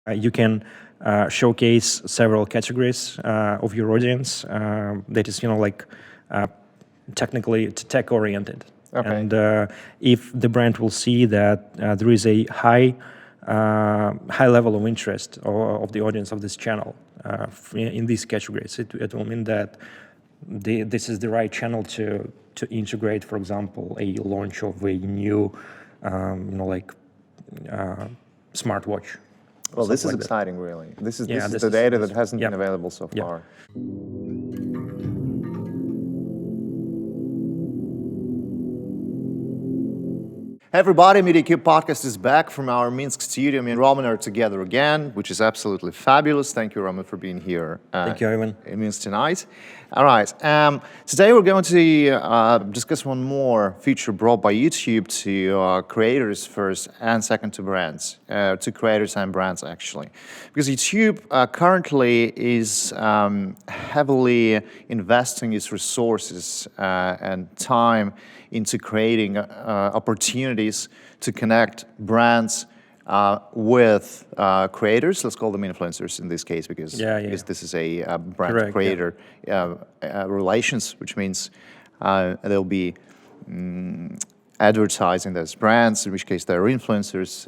You can showcase several categories of your audience that is, like technically tech-oriented. Okay. And if the brand will see that there is a high level of interest of the audience of this channel in these categories, it will mean that this is the right channel to integrate, for example, a launch of a new, smartwatch. Well, this is like that. exciting, really. This is Yeah, this this is the is- data this- that hasn't been yeah. available so Yeah. far. Hey everybody, Mediacube podcast is back from our Minsk studio. Me and Roman are together again, which is absolutely fabulous. Thank you, Roman, for being here. Thank you, Ivan. It means tonight. All right. Today we're going to discuss one more feature brought by YouTube to creators first and second to brands, to creators and brands actually. Because YouTube currently is heavily investing its resources and time into creating opportunities to connect brands with creators. Let's call them influencers in this case, because this is a brand-creator relations, which means they'll be advertising those brands, in which case they're influencers.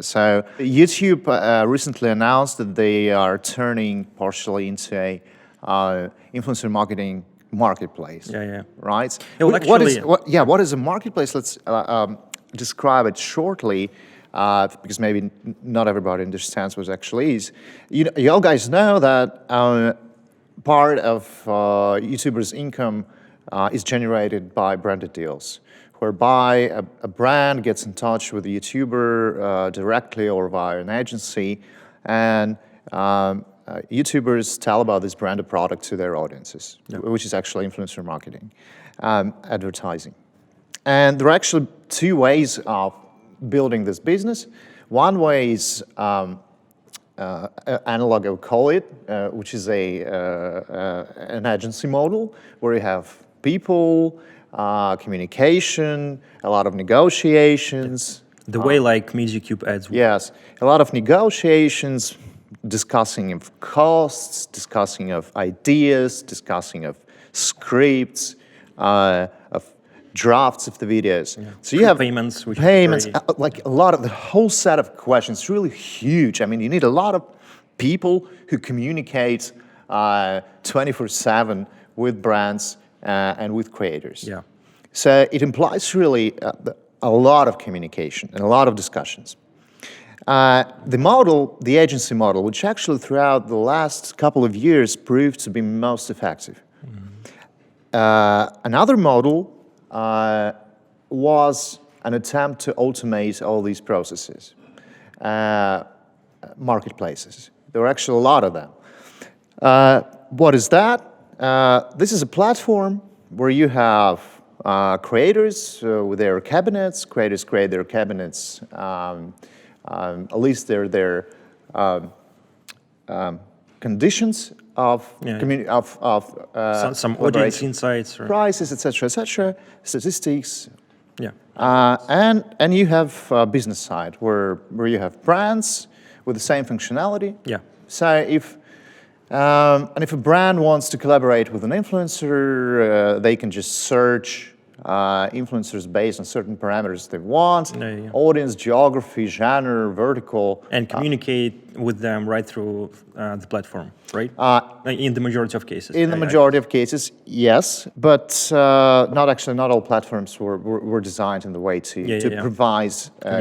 So YouTube recently announced that they are turning partially into a influencer marketing marketplace. Right? Well, What is a marketplace? Let's describe it shortly, because maybe not everybody understands what it actually is. You all guys know that part of YouTubers' income is generated by branded deals, whereby a brand gets in touch with a YouTuber directly or via an agency, and YouTubers tell about this branded product to their audiences, which is actually influencer marketing, advertising. And there are actually two ways of building this business. One way is analog, I would call it, which is an agency model where you have people, communication, a lot of negotiations. The way like Mediacube ads. Yes, a lot of negotiations, discussing of costs, discussing of ideas, discussing of scripts, of drafts of the videos. So you have payments, like a lot of the whole set of questions, really huge. I mean, you need a lot of people who communicate 24/7 with brands and with creators. Yeah. So it implies really a lot of communication and a lot of discussions. The model, the agency model, which actually throughout the last couple of years proved to be most effective. Another model was an attempt to automate all these processes. Marketplaces. There are actually a lot of them. What is that? This is a platform where you have creators with their cabinets. Creators create their cabinets, at least their conditions of some audience insights, right? prices, etc., statistics. Yeah. And you have a business side where you have brands with the same functionality. Yeah. So if a brand wants to collaborate with an influencer, they can just search influencers based on certain parameters they want, audience, geography, genre, vertical. And communicate with them right through the platform, right? In the majority of cases. In the majority of cases, yes, but not all platforms were designed in the way to provide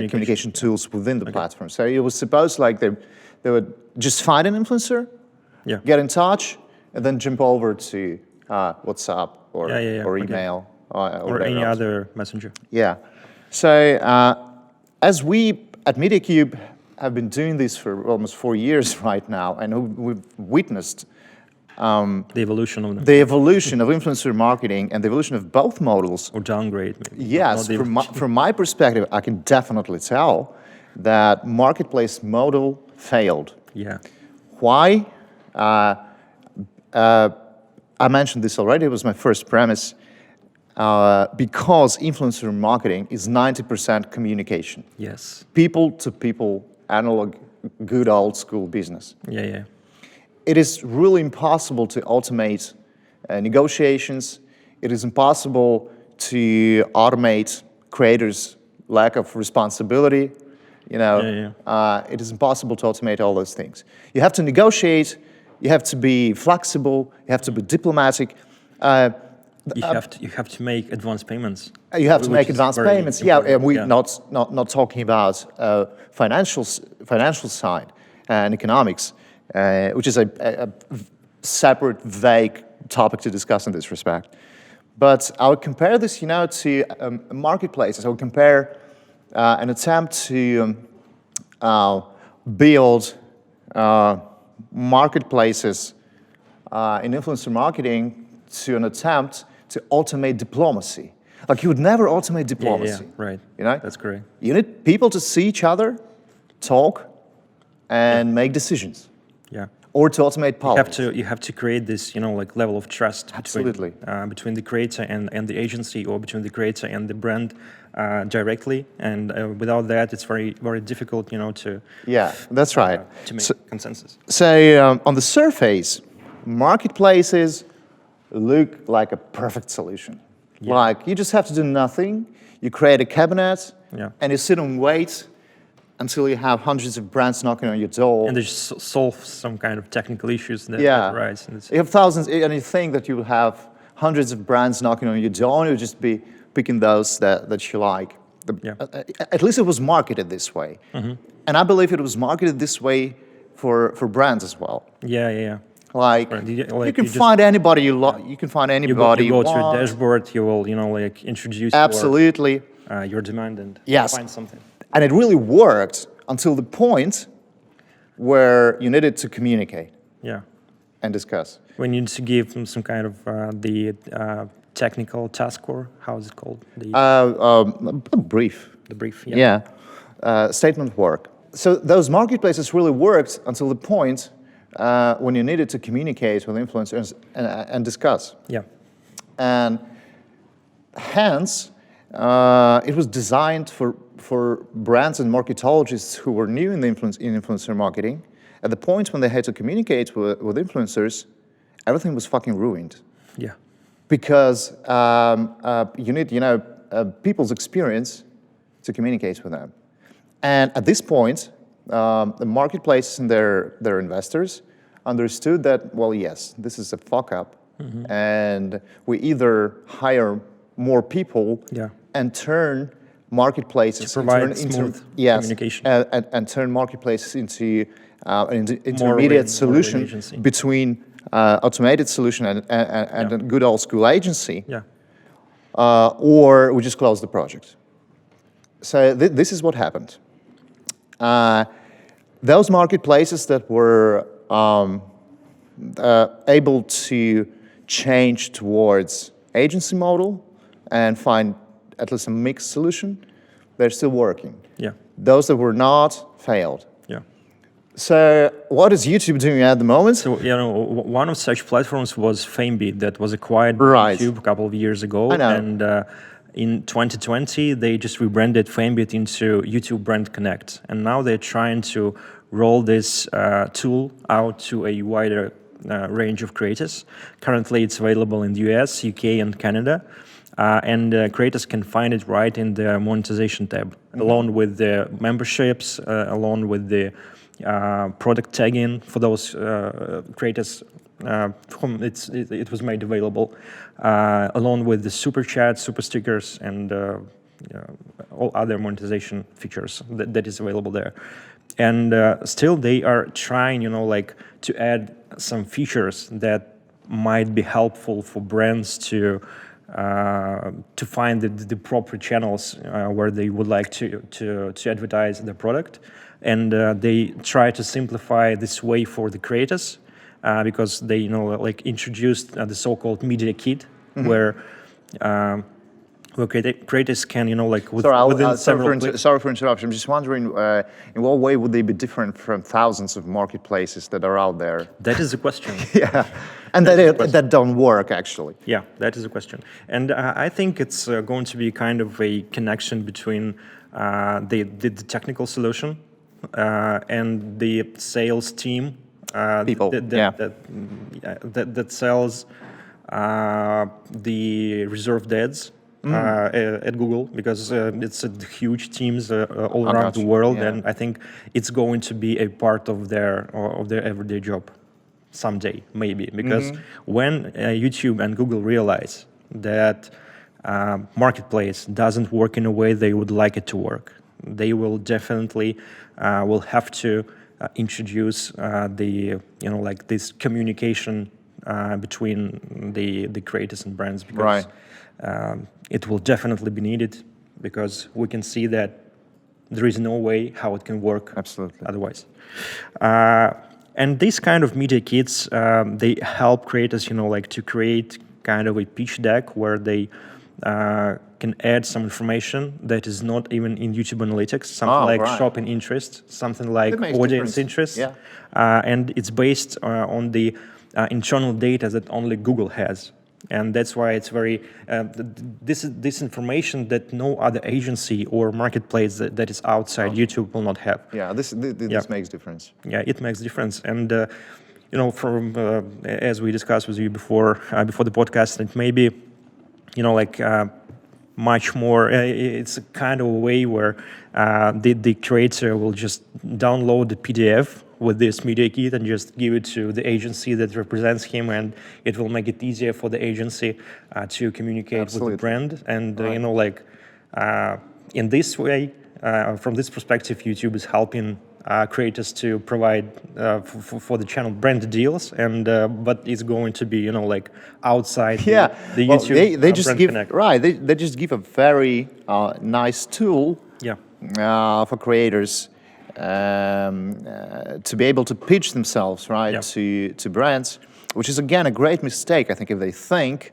communication tools within the platform. So it was supposed like they would just find an influencer, get in touch, and then jump over to WhatsApp or email. Or any other messenger. Yeah. So as we at Mediacube have been doing this for almost 4 years right now, and we've witnessed the evolution of them. The evolution of influencer marketing and the evolution of both models. Or downgrade, maybe. Yes, from my perspective, I can definitely tell that marketplace model failed. Yeah. Why? I mentioned this already. It was my first premise. Because influencer marketing is 90% communication. Yes. People to people, analog good old school business. Yeah, yeah. It is really impossible to automate negotiations. It is impossible to automate creators' lack of responsibility. You know, it is impossible to automate all those things. You have to negotiate. You have to be flexible. You have to be diplomatic. You have to make advance payments. You have to which make is advance very payments. Yeah, important, and we're not talking about financial side and economics, which is a separate, vague topic to discuss in this respect. But I would compare this, you know, to marketplaces. I would compare an attempt to build marketplaces in influencer marketing to an attempt to automate diplomacy. Like, you would never automate diplomacy. Yeah, right. You know? That's correct. You need people to see each other, talk, and make decisions. Yeah. Or to automate policy. You have to create this, you know, like level of trust Absolutely. between the creator and the agency, or between the creator and the brand directly. And without that, it's very, very difficult, you know, to that's right. To make consensus. So on the surface, marketplaces look like a perfect solution. Yeah. Like, you just have to do nothing. You create a cabinet, Yeah. and you sit and wait until you have hundreds of brands knocking on your door. And they just solve some kind of technical issues that arise. And You have thousands, and you think that you will have hundreds of brands knocking on your door, and you'll just be picking those that you like. At least it was marketed this way. And I believe it was marketed this way for brands as well. Yeah. Like, Right. you can find anybody you like. You can find anybody You go to want. your dashboard, you will, you know, like introduce Absolutely. your demand and Yes. find something. And it really worked until the point where you needed to communicate Yeah. and discuss. We need to give them some kind of the technical task, or how is it called? A brief. The brief. Statement work. So those marketplaces really worked until the point when you needed to communicate with influencers and discuss. Yeah. And hence, it was designed for brands and marketologists who were new in influencer marketing. At the point when they had to communicate with influencers, everything was fucking ruined. Yeah. Because you need, you know, people's experience to communicate with them. And at this point, the marketplaces and their investors understood that, well, yes, this is a fuck up, and we either hire more people and turn marketplaces to provide smooth communication, and turn marketplaces into an intermediate solution between automated solution and a good old school agency. Yeah. Or we just close the project. So this is what happened. Those marketplaces that were able to change towards agency model and find at least a mixed solution, they're still working. Yeah. Those that were not failed. Yeah. So what is YouTube doing at the moment? So, you know, one of such platforms was FameBeat that was acquired by YouTube a couple of years ago. I know. And in 2020, they just rebranded FameBeat into YouTube BrandConnect. And now they're trying to roll this tool out to a wider range of creators. Currently, it's available in the US, UK, and Canada. And creators can find it right in the monetization tab, along with the memberships, along with the product tagging for those creators whom it was made available, along with the super chat, super stickers, and all other monetization features that is available there. And still, they are trying, you know, like to add some features that might be helpful for brands to find the proper channels where they would like to advertise their product. And they try to simplify this way for the creators because they, you know, like introduced the so-called media kit, where creators can, you know, like within several clicks. Sorry for interruption. I'm just wondering, in what way would they be different from thousands of marketplaces that are out there? That is the question. Yeah, and that don't work actually. Yeah, that is a question. And I think it's going to be kind of a connection between the technical solution and the sales team People, yeah. that sells the reserved ads at Google, because it's a huge teams all I around got the you, world, yeah. and I think it's going to be a part of their everyday job someday, maybe, because when YouTube and Google realize that marketplace doesn't work in a way they would like it to work, they will definitely will have to introduce the like this communication between the creators and brands, because it will definitely be needed, because we can see that there is no way how it can work otherwise. And these kind of media kits, they help creators, like to create kind of a pitch deck where they can add some information that is not even in YouTube Analytics, something like shopping interest, something like audience interest, and it's based on the internal data that only Google has. And that's why it's very, this information that no other agency or marketplace that is outside YouTube will not have. Yeah, this makes difference. Yeah, it makes difference. And, from, as we discussed with you before the podcast, it may be, like much more, it's a kind of a way where the creator will just download the PDF with this media kit and just give it to the agency that represents him, and it will make it easier for the agency to communicate with the brand. And in this way, from this perspective, YouTube is helping creators to provide for the channel brand deals, and but it's going to be like outside the YouTube. They just give they just give a very nice tool for creators to be able to pitch themselves to brands, which is again a great mistake, I think, if they think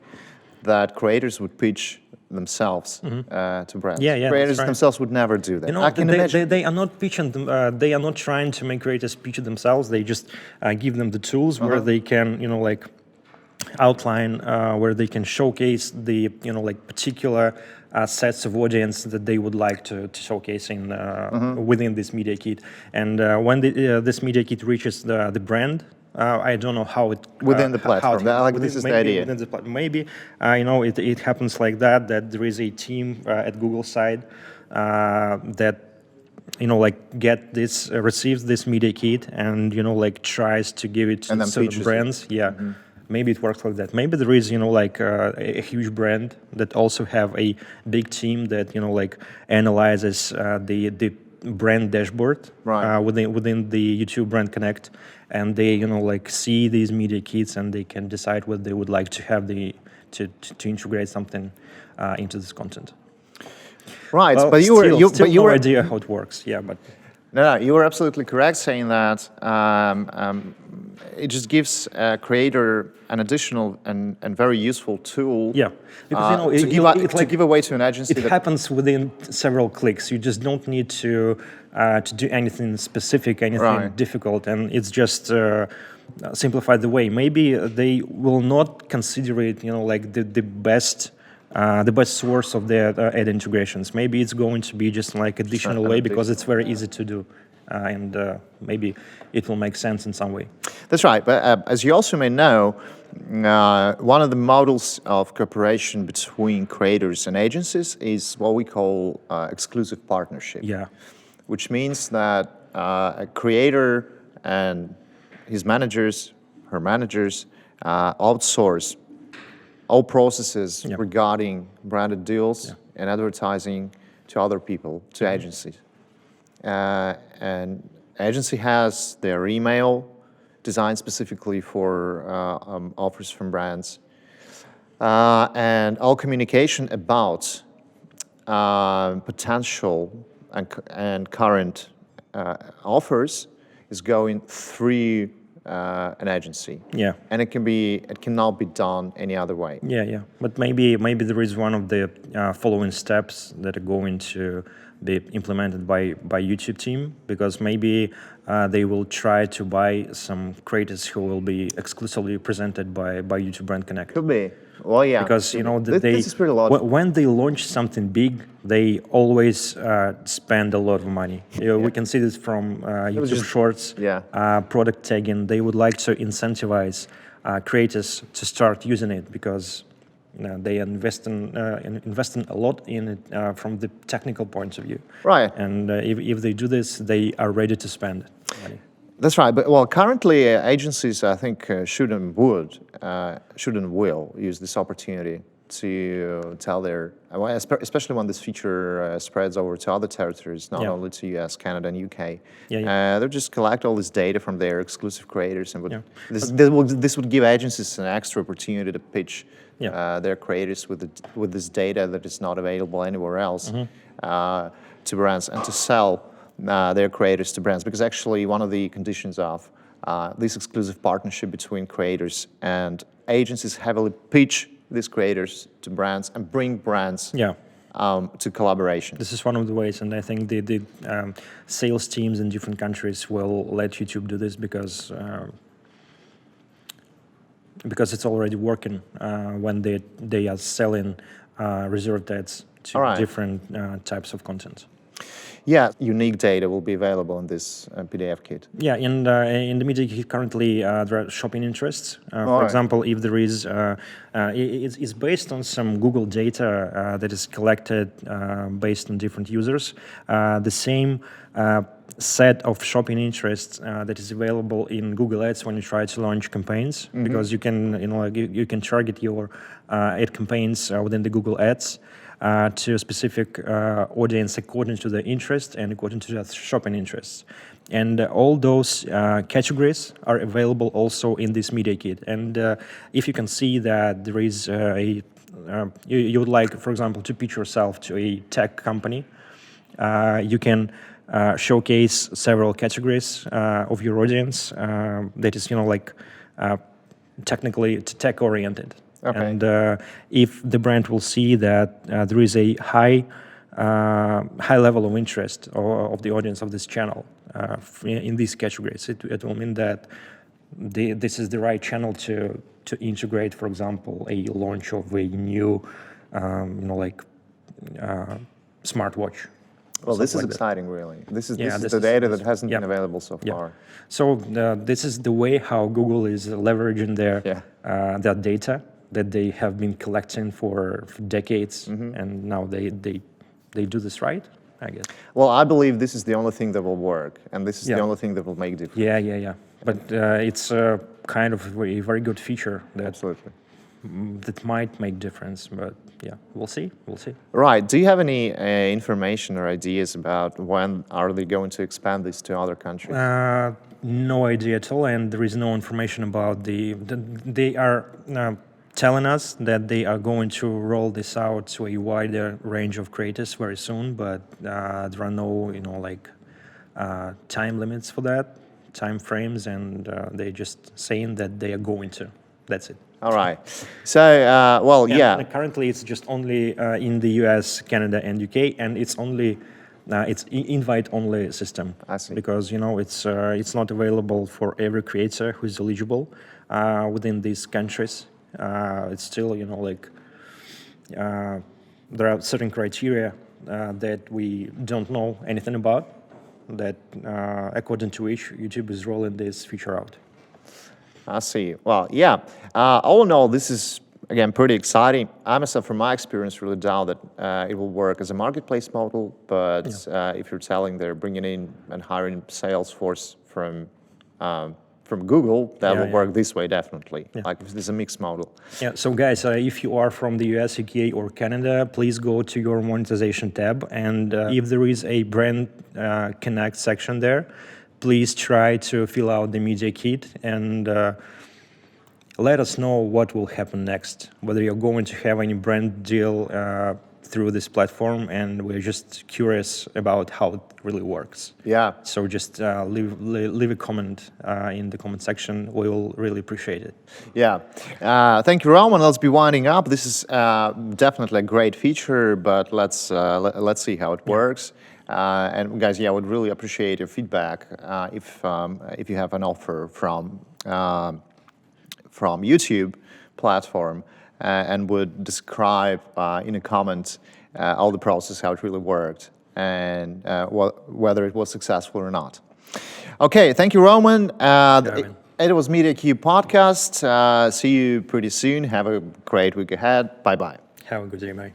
that creators would pitch themselves to brands. Creators themselves would never do that. I can imagine. They are not pitching them. They are not trying to make creators pitch themselves. They just give them the tools where they can, like outline, where they can showcase the, like particular sets of audience that they would like to showcase in within this media kit. And when this media kit reaches the brand, I don't know how it within the platform. This is the idea. Maybe it happens like that there is a team at Google side that like receives this media kit and like tries to give it to certain brands. Maybe it works like that. Maybe there is like a huge brand that also have a big team that like analyzes the brand dashboard within the YouTube BrandConnect, and they like see these media kits and they can decide whether they would like to have to integrate something into this content. Right, well, but you were no idea how it works. Yeah, but no, you were absolutely correct saying that it just gives a creator an additional and very useful tool. Yeah, because to give away to an agency. It happens within several clicks. You just don't need to do anything specific, anything difficult, and it's just simplify the way. Maybe they will not consider it, like the best source of their ad integrations. Maybe it's going to be just like additional way because it's very easy to do. And maybe it will make sense in some way. That's right. But as you also may know, one of the models of cooperation between creators and agencies is what we call exclusive partnership. Yeah. Which means that a creator and his managers, her managers, outsource all processes regarding branded deals and advertising to other people, to agencies. And agency has their email designed specifically for offers from brands, and all communication about potential and current offers is going through an agency. Yeah. And it cannot be done any other way. Yeah. But maybe there is one of the following steps that are going to be implemented by YouTube team, because maybe they will try to buy some creators who will be exclusively presented by YouTube BrandConnect. Could be. Well, yeah. Because this is pretty logical. when they launch something big, they always spend a lot of money. We can see this from YouTube Shorts, product tagging. They would like to incentivize creators to start using it, because they invest in a lot in it from the technical point of view. Right. And if they do this, they are ready to spend money. That's right. But well, currently agencies, I think, should and will use this opportunity to tell their, especially when this feature spreads over to other territories, not only to US, Canada, and UK. They'll just collect all this data from their exclusive creators, and this would give agencies an extra opportunity to pitch their creators with this data that is not available anywhere else to brands, and to sell their creators to brands, because actually one of the conditions of this exclusive partnership between creators and agencies heavily pitch these creators to brands and bring brands to collaboration. This is one of the ways, and I think the sales teams in different countries will let YouTube do this, because it's already working when they are selling reserved ads to different types of content. Yeah, unique data will be available in this PDF kit. Yeah, in the Media Kit currently there are shopping interests. For example, if there is, it's based on some Google data that is collected based on different users. The same set of shopping interests that is available in Google Ads when you try to launch campaigns, because you can, you can target your ad campaigns within the Google Ads to a specific audience according to the interest and according to the shopping interests. And all those categories are available also in this Media Kit. And if you can see that there is you would like, for example, to pitch yourself to a tech company, you can showcase several categories of your audience that is, technically tech-oriented. And if the brand will see that there is a high level of interest of the audience of this channel in these categories, it will mean that this is the right channel to integrate, for example, a launch of a new, smartwatch. Well, this is exciting, really. This is the data that hasn't been available so far. So this is the way how Google is leveraging their data that they have been collecting for decades, and now they do this right, I guess. Well, I believe this is the only thing that will work, and this is the only thing that will make difference. Yeah. But it's kind of a very good feature that might make difference, but we'll see. Right. Do you have any information or ideas about when are they going to expand this to other countries? No idea at all, and there is no information about they are telling us that they are going to roll this out to a wider range of creators very soon, but there are no, time limits for that, time frames, and they're just saying that they are going to. That's it. All right. So, currently, it's just only in the US, Canada, and UK, and it's only it's invite-only system. I see. Because it's not available for every creator who is eligible within these countries. It's still, there are certain criteria that we don't know anything about, that according to which YouTube is rolling this feature out. I see. Well, all in all, this is, again, pretty exciting. I myself, from my experience, really doubt that it will work as a marketplace model, but if you're telling they're bringing in and hiring sales force from Google, that will work this way, definitely. Like, this is a mixed model. Yeah, so guys, if you are from the US, UK, or Canada, please go to your monetization tab, and if there is a BrandConnect section there, please try to fill out the Media Kit and let us know what will happen next, whether you're going to have any brand deal through this platform, and we're just curious about how it really works. Yeah. So just leave a comment in the comment section. We will really appreciate it. Yeah. Thank you, Roman. Let's be winding up. This is definitely a great feature, but let's see how it works. And guys, yeah, I would really appreciate your feedback if you have an offer from YouTube platform and would describe in a comment all the process, how it really worked, and whether it was successful or not. Okay, thank you, Roman. It was Mediacube podcast. See you pretty soon. Have a great week ahead. Bye-bye. Have a good day, mate.